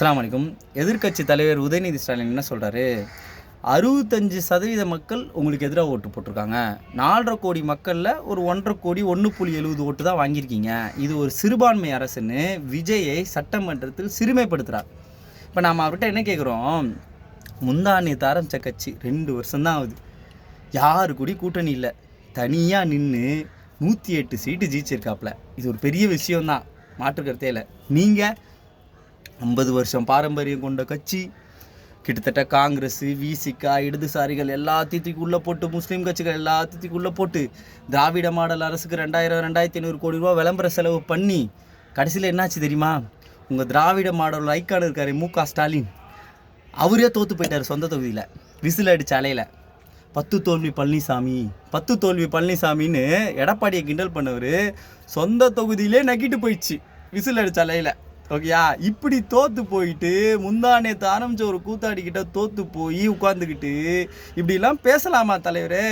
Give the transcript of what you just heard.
அஸ்ஸலாமு அலைக்கும். எதிர்க்கட்சி தலைவர் உதயநிதி ஸ்டாலின் என்ன சொல்கிறாரு, 65% மக்கள் உங்களுக்கு எதிராக ஓட்டு போட்டிருக்காங்க. 4.5 கோடி மக்களில் ஒரு 1.5 கோடி 1.70 ஓட்டு தான் வாங்கியிருக்கீங்க. இது ஒரு சிறுபான்மை அரசுன்னு விஜயை சட்டமன்றத்தில் சிறுமைப்படுத்துகிறார். இப்போ நாம் அவர்கிட்ட என்ன கேட்குறோம், முந்தானேத்து ஆரம்பித்த கட்சி 2 வருஷம்தான் ஆகுது. யாரு கூடி கூட்டணி இல்லை, தனியாக நின்று 108 சீட்டு ஜெயிச்சிருக்காப்புல. இது ஒரு பெரிய விஷயம்தான், மாற்றுக்கருத்தே இல்லை. நீங்கள் 50 வருஷம் பாரம்பரியம் கொண்ட கட்சி, கிட்டத்தட்ட காங்கிரஸ், விசிகா, இடதுசாரிகள் எல்லாத்தையும் உள்ளே போட்டு, முஸ்லீம் கட்சிகள் எல்லாத்தையும் உள்ளே போட்டு, திராவிட மாடல் அரசுக்கு 2500 கோடி ரூபா விளம்பர செலவு பண்ணி கடைசியில் என்னாச்சு தெரியுமா? உங்கள் திராவிட மாடல் ஐக்கான் இருக்கார் மு.க. ஸ்டாலின், அவரே தோற்று போயிட்டார் சொந்த தொகுதியில். விசில் அடிச்ச அலையில் 10 தோல்வி பழனிசாமின்னு எடப்பாடியை கிண்டல் பண்ணவர் சொந்த தொகுதியிலே நக்கிட்டு போயிடுச்சு விசில் அடிச்ச அலையில். ஓகேயா? இப்படி தோற்று போயிட்டு முந்தானேத்து ஆரம்பித்த ஒரு கூத்தாடிக்கிட்ட தோற்று போய் உட்காந்துக்கிட்டு இப்படிலாம் பேசலாமா தலைவரே?